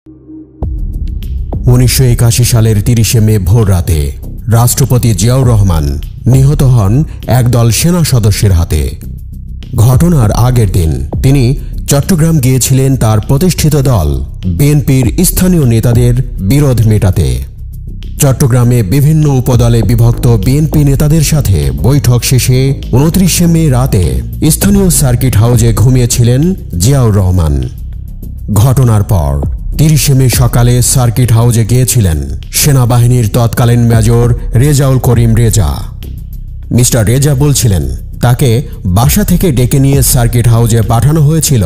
1981 সালের 30 মে ভোর রাতে রাষ্ট্রপতি জিয়াউর রহমান নিহত হন একদল সেনা সদস্যের হাতে। ঘটনার আগের দিন তিনি চট্টগ্রাম গিয়েছিলেন তার প্রতিষ্ঠিত দল বিএনপির স্থানীয় নেতাদের বিরোধ মেটাতে। চট্টগ্রামে বিভিন্ন উপদলে বিভক্ত বিএনপি নেতাদের সাথে বৈঠক শেষে 29 মে রাতে স্থানীয় সার্কিট হাউসে ঘুমিয়েছিলেন জিয়াউর রহমান। ঘটনার পর 30 মে সকালে সার্কিট হাউসে গিয়েছিলেন সেনাবাহিনীর তৎকালীন মেজর রেজাউল করিম রেজা। মিস্টার রেজা বলছিলেন তাকে বাসা থেকে ডেকে নিয়ে সার্কিট হাউসে পাঠানো হয়েছিল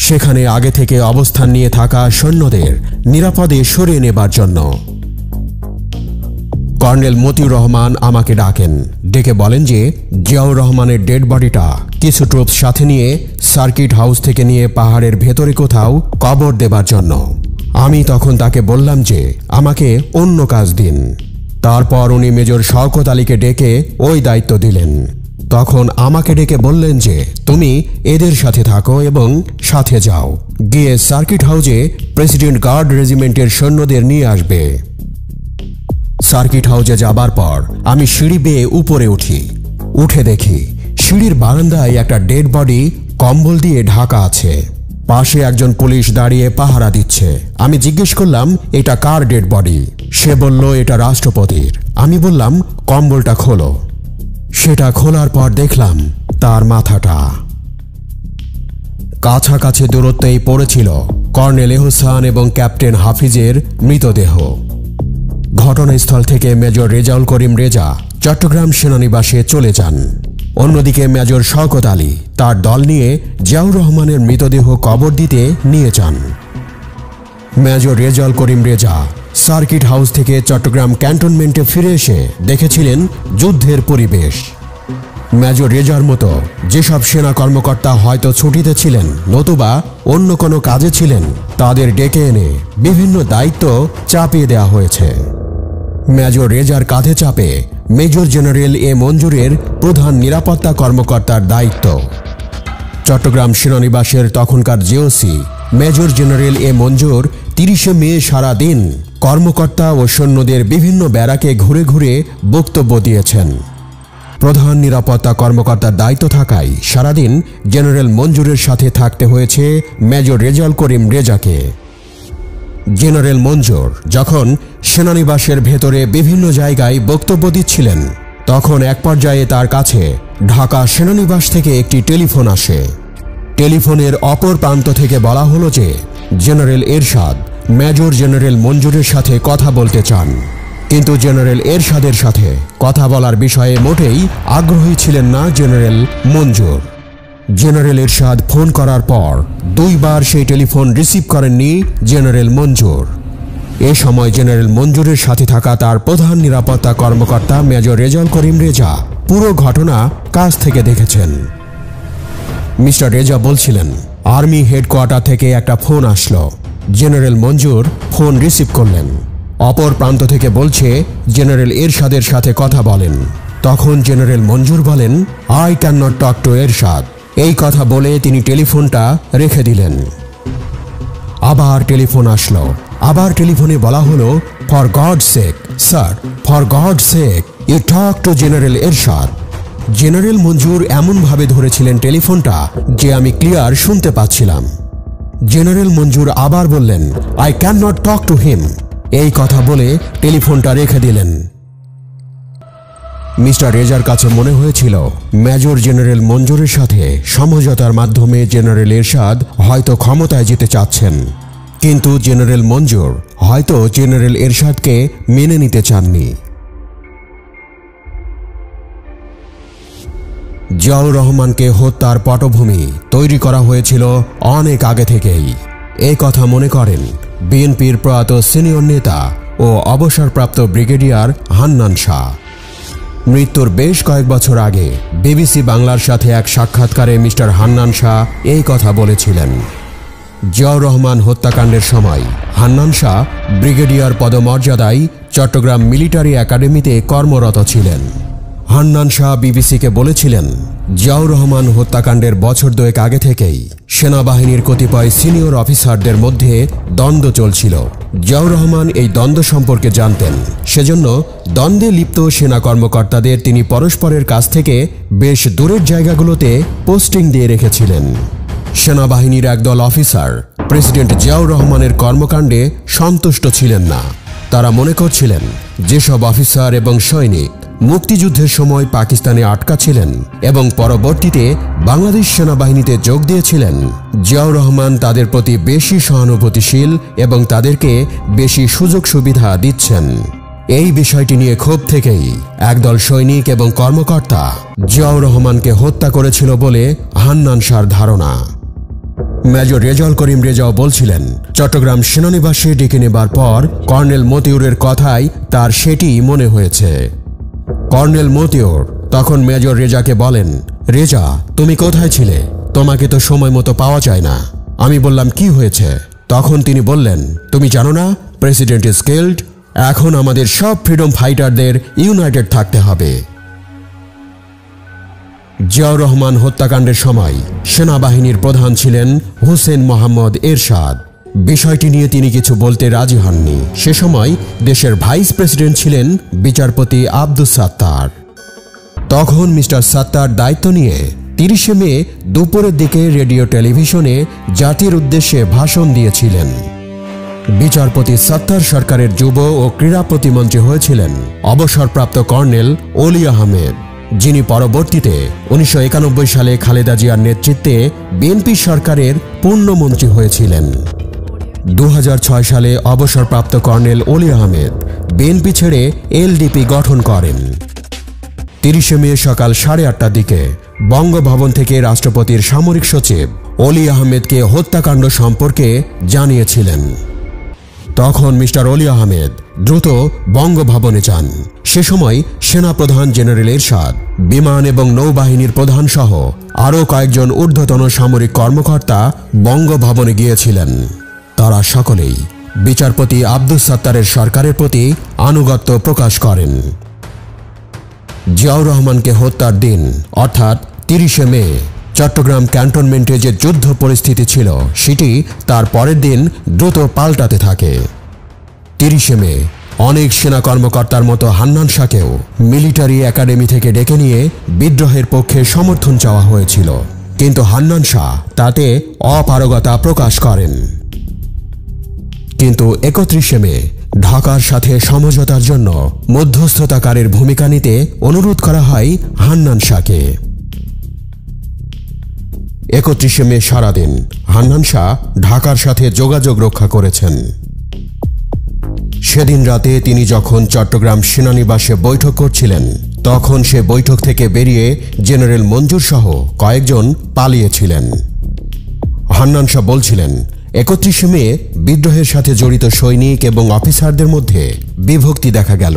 সেখানে আগে থেকে অবস্থান নিয়ে থাকা সৈন্যদের নিরাপদে সরিয়ে নেবার জন্য। কর্নেল মতিউর রহমান আমাকে ডাকেন, ডেকে বলেন যে জিয়াউর রহমানের ডেড বডিটা কিছু ট্রুপস সাথে নিয়ে সার্কিট হাউস থেকে নিয়ে পাহাড়ের ভেতরে কোথাও কবর দেবার জন্য। আমি তখন তাকে বললাম যে আমাকে অন্য কাজ দিন। তারপর উনি মেজর শওকত আলীকে ডেকে ওই দায়িত্ব দিলেন। তখন আমাকে ডেকে বললেন যে তুমি এদের সাথে থাকো এবং সাথে যাও, গিয়ে সার্কিট হাউসে প্রেসিডেন্ট গার্ড রেজিমেন্টের সৈন্যদের নিয়ে আসবে। সার্কিট হাউসে যাবার পর আমি সিঁড়ি বেয়ে উপরে উঠে দেখি সিঁড়ির বারান্দায় একটা ডেড বডি কম্বল দিয়ে ঢাকা আছে। পাশে একজন পুলিশ দাঁড়িয়ে পাহারা দিচ্ছে। আমি জিজ্ঞেস করলাম এটা কার ডেড বডি? সে বলল এটা রাষ্ট্রপতির। আমি বললাম কম্বলটা খোলো। সেটা খোলার পর দেখলাম তার মাথাটা। কাছাকাছি দূরত্বেই পড়েছিল কর্নেল এহসান এবং ক্যাপ্টেন হাফিজের মৃতদেহ। ঘটনাস্থল থেকে মেজর রেজাউল করিম রেজা চট্টগ্রাম সেনানিবাসে চলে যান। অন্যদিকে মেজর শওকত আলী তার দল নিয়ে জিয়াউর রহমানের মৃতদেহ কবর দিতে নিয়ে যান। Major Rezaul Karim Reza circuit house থেকে চট্টগ্রাম ক্যান্টনমেন্টে ফিরে এসে দেখেছিলেন যুদ্ধের পরিবেশ। মেজর রেজার মতো যেসব সেনা কর্মকর্তা হয়তো ছুটিতে ছিলেন নতুবা অন্য কোনো কাজে ছিলেন তাদের ডেকে এনে বিভিন্ন দায়িত্ব চাপিয়ে দেওয়া হয়েছে। মেজর রেজার কাঁধে চাপে মেজর জেনারেল এ মঞ্জুরের প্রধান নিরাপত্তা কর্মকর্তার দায়িত্ব। চট্টগ্রাম সেনানিবাসের তখনকার জিওসি মেজর জেনারেল এ মঞ্জুর 30 মে সারা দিন কর্মকর্তা ও সৈন্যদের বিভিন্ন ব্যারাকে ঘুরে ঘুরে বক্তব্য দিয়েছেন। প্রধান নিরাপত্তা কর্মকর্তার দায়িত্ব থাকায় সারাদিন জেনারেল মঞ্জুরের সাথে থাকতে হয়েছে মেজর রেজাউল করিম রেজাকে। জেনারেল মঞ্জুর যখন সেনানিবাসের ভেতরে বিভিন্ন জায়গায় বক্তব্য দিচ্ছিলেন তখন এক পর্যায়ে তার কাছে ঢাকা সেনানিবাস থেকে একটি টেলিফোন আসে। টেলিফোনের অপর প্রান্ত থেকে বলা হলো যে জেনারেল এরশাদ মেজর জেনারেল মঞ্জুরের সাথে কথা বলতে চান। কিন্তু জেনারেল এরশাদের সাথে কথা বলার বিষয়ে মোটেই আগ্রহী ছিলেন না জেনারেল মঞ্জুর। জেনারেল এরশাদ ফোন করার পর 2 বার সেই টেলিফোন রিসিভ করেননি জেনারেল মঞ্জুর। এ সময় জেনারেল মঞ্জুরের সাথে থাকা তার প্রধান নিরাপত্তা কর্মকর্তা মেজর রেজাউল করিম রেজা পুরো ঘটনা কাছ থেকে দেখেছেন। মিস্টার রেজা বলছিলেন আর্মি হেডকোয়ার্টার থেকে একটা ফোন আসলো। জেনারেল মঞ্জুর ফোন রিসিভ করলেন। অপর প্রান্ত থেকে বলছে জেনারেল এরশাদের সাথে কথা বলেন। তখন জেনারেল মঞ্জুর বলেন I can not talk to Ershad. এই কথা বলে তিনি টেলিফোনটা রেখে দিলেন। আবার টেলিফোন আসলো। আবার টেলিফোনে বলা হলো for God sake sir, for God sake you talk to general Ershad. General Manzur এমনভাবে ধরেছিলেন টেলিফোনটা যে আমি ক্লিয়ার শুনতে পাচ্ছিলাম। জেনারেল মঞ্জুর আবার বললেন I can not talk to him. এই কথা বলে টেলিফোনটা রেখে দিলেন। মিস্টার রেজার কাছে মনে হয়েছিল মেজর জেনারেল মঞ্জুরের সাথে সমঝোতার মাধ্যমে জেনারেল এরশাদ হয়তো ক্ষমতায় যেতে চাচ্ছেন, কিন্তু জেনারেল মঞ্জুর হয়তো জেনারেল এরশাদকে মেনে নিতে চাননি। জিয়াউর রহমানকে হত্যার পটভূমি তৈরি করা হয়েছিল অনেক আগে থেকেই। এই কথা মনে করেন বিএনপির প্রয়াত সিনিয়র নেতা ও অবসরপ্রাপ্ত ব্রিগেডিয়ার হান্নান শাহ। মৃত্যুর বেশ কয়েক বছর আগে বিবিসি বাংলার সাথে এক সাক্ষাৎকারে মিস্টার হান্নান শাহ এই কথা বলেছিলেন। জিয়াউর রহমান হত্যাকাণ্ডের সময় হান্নান শাহ ব্রিগেডিয়ার পদমর্যাদায় চট্টগ্রাম মিলিটারি একাডেমিতে কর্মরত ছিলেন। হান্নান শাহ বিবিসিকে বলেছিলেন, জিয়াউর রহমান হত্যাকাণ্ডের বছর দুয়েক আগে থেকেই সেনাবাহিনীর কতিপয় সিনিয়র অফিসারদের মধ্যে দ্বন্দ্ব চলছিল। জিয়াউর রহমান এই দ্বন্দ্ব সম্পর্কে জানতেন, সেজন্য দ্বন্দ্বে লিপ্ত সেনা কর্মকর্তাদের তিনি পরস্পরের কাছ থেকে বেশ দূরের জায়গাগুলোতে পোস্টিং দিয়ে রেখেছিলেন। সেনাবাহিনীর একদল অফিসার প্রেসিডেন্ট জিয়াউর রহমানের কর্মকাণ্ডে সন্তুষ্ট ছিলেন না। তারা মনে করছিলেন, যেসব অফিসার এবং সৈনিক মুক্তিযুদ্ধের সময় পাকিস্তানে আটকা ছিলেন এবং পরবর্তীতে বাংলাদেশ সেনাবাহিনীতে যোগ দিয়েছিলেন, জিয়াউর রহমান তাদের প্রতি বেশি সহানুভূতিশীল এবং তাদেরকে বেশি সুযোগ সুবিধা দিচ্ছেন। এই বিষয়টি নিয়ে ক্ষোভ থেকেই একদল সৈনিক এবং কর্মকর্তা জিয়াউর রহমানকে হত্যা করেছিল বলে হান্নান শাহর ধারণা। মেজর রেজাউল করিম রেজাও বলছিলেন, চট্টগ্রাম সেনানিবাসে ডেকে নেবার পর কর্নেল মতিউরের কথাই তার সেটি মনে হয়েছে। কর্নেল মতিউর তখন মেজর রেজাকে বলেন, রেজা, তুমি কোথায় ছিলে? তোমাকে তো সময় মতো পাওয়া যায় না। আমি বললাম, কি হয়েছে? তখন তিনি বললেন, তুমি জানো না, প্রেসিডেন্ট ইজ কিল্ড। এখন আমাদের সব ফ্রিডম ফাইটারদের ইউনাইটেড থাকতে হবে। জিয়াউর রহমান হত্যাকাণ্ডের সময় সেনাবাহিনীর প্রধান ছিলেন হোসেন মোহাম্মদ এরশাদ। বিষয়টি নিয়ে তিনি কিছু বলতে রাজি হননি। সে সময় দেশের ভাইস প্রেসিডেন্ট ছিলেন বিচারপতি আব্দুস সাত্তার। তখন মিস্টার সাত্তার দায়িত্ব নিয়ে 30 মে দুপুরের দিকে রেডিও টেলিভিশনে জাতির উদ্দেশ্যে ভাষণ দিয়েছিলেন। বিচারপতি সাত্তার সরকারের যুব ও ক্রীড়া প্রতিমন্ত্রী হয়েছিলেন অবসরপ্রাপ্ত কর্নেল অলি আহমেদ, যিনি পরবর্তীতে 1991 সালে খালেদা জিয়ার নেতৃত্বে বিএনপি সরকারের পূর্ণমন্ত্রী হয়েছিলেন। 2006 সালে অবসরপ্রাপ্ত কর্নেল অলি আহমেদ বিএনপি ছেড়ে এলডিপি গঠন করেন। 30 মে সকাল 8:30টার দিকে বঙ্গভবন থেকে রাষ্ট্রপতির সামরিক সচিব অলি আহমেদকে হত্যাকাণ্ড সম্পর্কে জানিয়েছিলেন। তখন মিস্টার অলি আহমেদ দ্রুত বঙ্গভবনে যান। সে সময় সেনাপ্রধান জেনারেল এরশাদ, বিমান এবং নৌবাহিনীর প্রধান সহ আরও কয়েকজন ঊর্ধ্বতন সামরিক কর্মকর্তা বঙ্গভবনে গিয়েছিলেন। তারা সকলেই বিচারপতি আব্দুস সাত্তারের সরকারের প্রতি আনুগত্য প্রকাশ করেন। জিয়াউর রহমানকে হত্যার দিন অর্থাৎ 30 মে চট্টগ্রাম ক্যান্টনমেন্টে যে যুদ্ধ পরিস্থিতি ছিল সেটি তার পরের দিন দ্রুত পাল্টাতে থাকে। 30 মে অনেক সেনা কর্মকর্তার মতো হান্নান শাহকেও মিলিটারি একাডেমি থেকে ডেকে নিয়ে বিদ্রোহের পক্ষে সমর্থন চাওয়া হয়েছিল, কিন্তু হান্নান শাহ তাতে অপারগতা প্রকাশ করেন। কিন্তু 31 মে ঢাকার সাথে সমঝোতার জন্য মধ্যস্থতাকারীর ভূমিকা নিতে অনুরোধ করা হয় হান্নান শাহকে। 31 মে সারাদিন হান্নান শাহ ঢাকার সাথে যোগাযোগ রক্ষা করেছেন। সেদিন রাতে তিনি যখন চট্টগ্রাম সেনানিবাসে বৈঠক করছিলেন, তখন সে বৈঠক থেকে বেরিয়ে জেনারেল মঞ্জুর সহ কয়েকজন পালিয়েছিলেন। হান্নান শাহ বলছিলেন, 31 মে বিদ্রোহের সাথে জড়িত সৈনিক এবং অফিসারদের মধ্যে বিভক্তি দেখা গেল।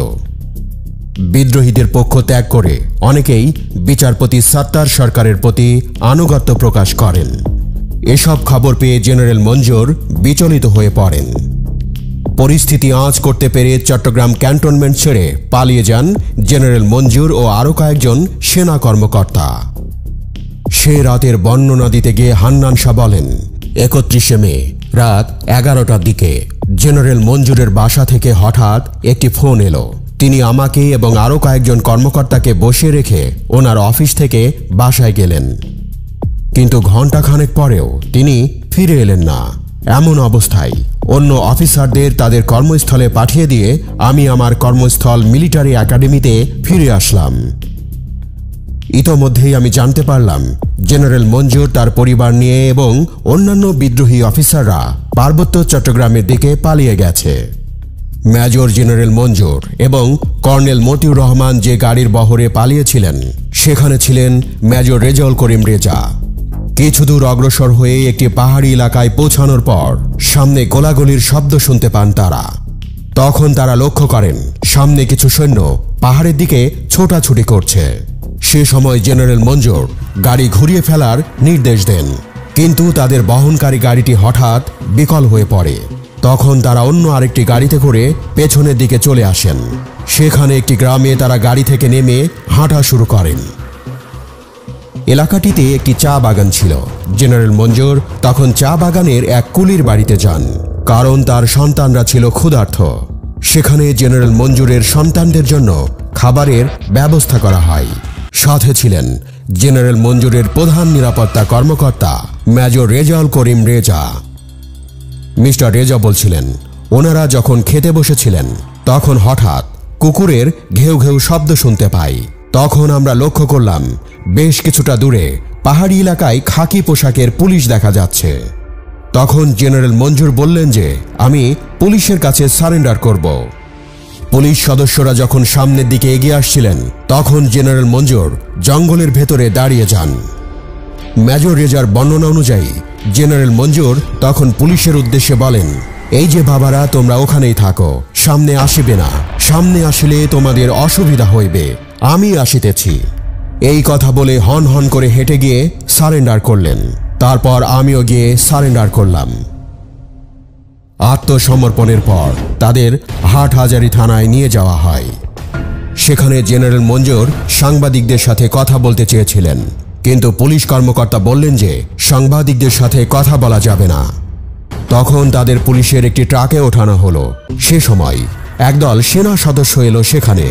বিদ্রোহীদের পক্ষ ত্যাগ করে অনেকেই বিচারপতি সাত্তার সরকারের প্রতি আনুগত্য প্রকাশ করেন। এসব খবর পেয়ে জেনারেল মঞ্জুর বিচলিত হয়ে পড়েন। পরিস্থিতি আঁচ করতে পেরে চট্টগ্রাম ক্যান্টনমেন্ট ছেড়ে পালিয়ে যান জেনারেল মঞ্জুর ও আরও কয়েকজন সেনা কর্মকর্তা। সে রাতের বর্ণনা দিতে গিয়ে হান্নান শাহ বলেন, 31 মে রাত 11টার দিকে জেনারেল মঞ্জুরের বাসা থেকে হঠাৎ একটি ফোন এলো। তিনি আমাকে এবং আরও কয়েকজন কর্মকর্তাকে বসিয়ে রেখে ওনার অফিস থেকে বাসায় গেলেন, কিন্তু ঘণ্টাখানেক পরেও তিনি ফিরে এলেন না। এমন অবস্থায় অন্য অফিসারদের তাদের কর্মস্থলে পাঠিয়ে দিয়ে আমি আমার কর্মস্থল মিলিটারি একাডেমিতে ফিরে আসলাম। ইতোমধ্যেই আমি জানতে পারলাম জেনারেল মঞ্জুর তার পরিবার নিয়ে এবং অন্যান্য বিদ্রোহী অফিসাররা পার্বত্য চট্টগ্রামের দিকে পালিয়ে গেছে। মেজর জেনারেল মঞ্জুর এবং কর্নেল মতিউর রহমান যে গাড়ির বহরে পালিয়েছিলেন, সেখানে ছিলেন মেজর রেজাউল করিম রেজা। কিছু দূর অগ্রসর হয়ে একটি পাহাড়ি এলাকায় পৌঁছানোর পর সামনে গোলাগুলির শব্দ শুনতে পান তারা। তখন তারা লক্ষ্য করেন সামনে কিছু সৈন্য পাহাড়ের দিকে ছোটাছুটি করছে। সে সময় জেনারেল মঞ্জুর গাড়ি ঘুরিয়ে ফেলার নির্দেশ দেন, কিন্তু তাদের বহনকারী গাড়িটি হঠাৎ বিকল হয়ে পড়ে। তখন তারা অন্য আরেকটি গাড়িতে করে পেছনের দিকে চলে আসেন। সেখানে একটি গ্রামে তারা গাড়ি থেকে নেমে হাঁটা শুরু করেন। এলাকাটিতে একটি চা বাগান ছিল। জেনারেল মঞ্জুর তখন চা বাগানের এক কুলির বাড়িতে যান, কারণ তার সন্তানরা ছিল ক্ষুধার্ত। সেখানে জেনারেল মঞ্জুরের সন্তানদের জন্য খাবারের ব্যবস্থা করা হয়। সাথে ছিলেন জেনারেল মঞ্জুরের প্রধান নিরাপত্তা কর্মকর্তা মেজর রেজাউল করিম রেজা। মিস্টার রেজা বলছিলেন, ওনারা যখন খেতে বসেছিলেন তখন হঠাৎ কুকুরের ঘেউ ঘেউ শব্দ শুনতে পাই। তখন আমরা লক্ষ্য করলাম বেশ কিছুটা দূরে পাহাড়ি এলাকায় খাকি পোশাকের পুলিশ দেখা যাচ্ছে। তখন জেনারেল মঞ্জুর বললেন যে আমি পুলিশের কাছে সারেন্ডার করব। পুলিশ সদস্যরা যখন সামনের দিকে এগিয়ে আসছিলেন তখন জেনারেল মঞ্জুর জঙ্গলের ভেতরে দাঁড়িয়ে যান। মেজর রেজার বর্ণনা অনুযায়ী জেনারেল মঞ্জুর তখন পুলিশের উদ্দেশ্যে বলেন, এই যে বাবারা, তোমরা ওখানেই থাকো, সামনে আসিবে না, সামনে আসলে তোমাদের অসুবিধা হইবে, আমি আসিতেছি। এই কথা বলে হন হন করে হেঁটে গিয়ে সারেন্ডার করলেন। তারপর আমিও গিয়ে সারেন্ডার করলাম। আত্মসমর্পণের পর তাদের হাটহাজারী থানায় নিয়ে যাওয়া হয়। সেখানে জেনারেল মঞ্জুর সাংবাদিকদের সাথে কথা বলতে চেয়েছিলেন, কিন্তু পুলিশ কর্মকর্তা বললেন যে সাংবাদিকদের সাথে কথা বলা যাবে না। তখন তাদের পুলিশের একটি ট্রাকে ওঠানো হলো। সে সময় একদল সেনা সদস্য এলো সেখানে।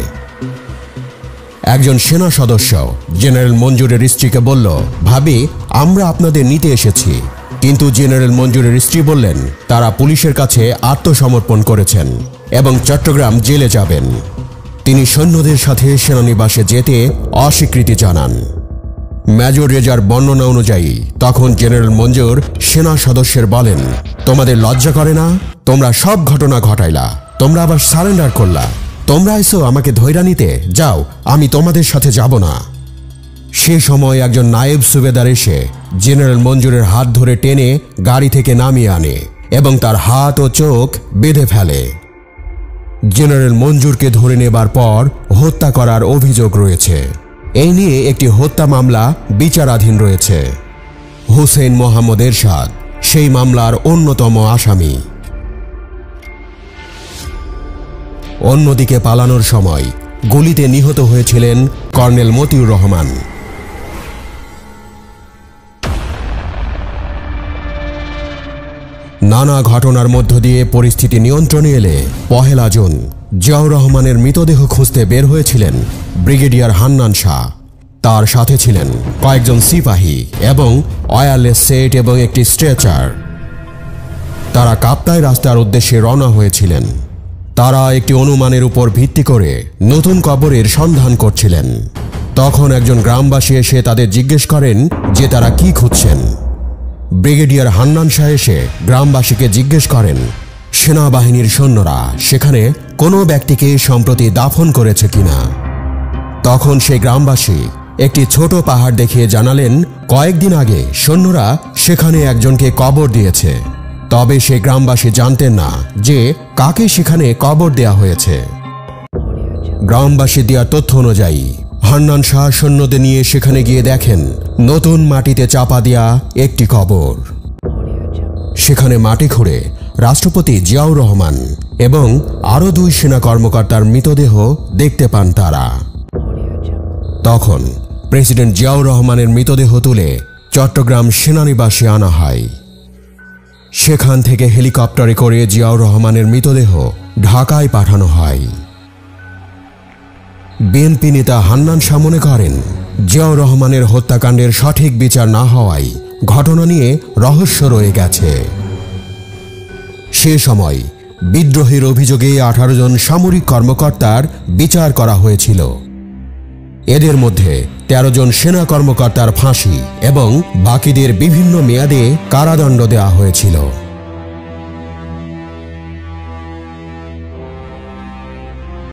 একজন সেনা সদস্য জেনারেল মঞ্জুরের স্ত্রীকে বলল, ভাবি, আমরা আপনাদের নিতে এসেছি। কিন্তু জেনারেল মঞ্জুরের স্ত্রী বললেন তারা পুলিশের কাছে আত্মসমর্পণ করেছেন এবং চট্টগ্রাম জেলে যাবেন। তিনি সৈন্যদের সাথে সেনানিবাসে যেতে অস্বীকৃতি জানান। মেজর রেজার বর্ণনা অনুযায়ী তখন জেনারেল মঞ্জুর সেনা সদস্যের বলেন, তোমাদের লজ্জা করে না? তোমরা সব ঘটনা ঘটাইলা, তোমরা আবার সারেন্ডার করলা, তোমরা এসো আমাকে ধৈর্য নিতে, যাও, আমি তোমাদের সাথে যাব না। সে সময় একজন নায়েব সুবেদার এসে জেনারেল মঞ্জুরের হাত ধরে টেনে গাড়ি থেকে নামিয়ে আনে এবং তার হাত ও চোখ বেঁধে ফেলে। জেনারেল মঞ্জুরকে ধরে নেবার পর হত্যা করার অভিযোগ রয়েছে। এই নিয়ে একটি হত্যা মামলা বিচারাধীন রয়েছে। হুসেইন মোহাম্মদ এরশাদ সেই মামলার অন্যতম আসামি। অন্যদিকে পালানোর সময় গুলিতে নিহত হয়েছিলেন কর্নেল মতিউর রহমান। নানা ঘটনার মধ্য দিয়ে পরিস্থিতি নিয়ন্ত্রণে এলে 1 জুন জিয়াউর রহমানের মৃতদেহ খুঁজতে বের হয়েছিলেন ব্রিগেডিয়ার হান্নান শাহ। তার সাথে ছিলেন কয়েকজন সিপাহী এবং ওয়্যারলেস সেট এবং একটি স্ট্রেচার। তারা কাপ্তাই রাস্তার উদ্দেশ্যে রওনা হয়েছিলেন। তারা একটি অনুমানের উপর ভিত্তি করে নতুন কবরের সন্ধান করছিলেন। তখন একজন গ্রামবাসী এসে তাদের জিজ্ঞেস করেন যে তারা কি খুঁজছেন। ব্রিগেডিয়ার হান্নান শাহ এসে গ্রামবাসীকে জিজ্ঞেস করেন সেনাবাহিনীর সৈন্যরা সেখানে কোনো ব্যক্তিকে সম্প্রতি দাফন করেছে কিনা। তখন সেই গ্রামবাসী একটি ছোট পাহাড় দেখিয়ে জানালেন কয়েকদিন আগে সৈন্যরা সেখানে একজনকে কবর দিয়েছে। তবে সেই গ্রামবাসী জানতেন না যে কাকে সেখানে কবর দেয়া হয়েছে। গ্রামবাসী দেওয়া তথ্য অনুযায়ী হান্নান শাহ সৈন্যদের নিয়ে সেখানে গিয়ে দেখেন নতুন মাটিতে চাপা দেয়া একটি কবর। সেখানে মাটি খুঁড়ে রাষ্ট্রপতি জিয়াউর রহমান এবং আরও 2 সেনা কর্মকর্তার মৃতদেহ দেখতে পান তারা। তখন প্রেসিডেন্ট জিয়াউর রহমানের মৃতদেহ তুলে চট্টগ্রাম সেনানিবাসে আনা হয়। সেখান থেকে হেলিকপ্টারে করে জিয়াউর রহমানের মৃতদেহ ঢাকায় পাঠানো হয়। বিএনপি নেতা হান্নান শাহ মনে করেন জিয়াউর রহমানের হত্যাকাণ্ডের সঠিক বিচার না হওয়ায় ঘটনা নিয়ে রহস্য রয়ে গেছে। সে সময় বিদ্রোহের অভিযোগে 18 জন সামরিক কর্মকর্তার বিচার করা হয়েছিল। এদের মধ্যে 13 জন সেনা কর্মকর্তার ফাঁসি এবং বাকিদের বিভিন্ন মেয়াদে কারাদণ্ড দেওয়া হয়েছিল।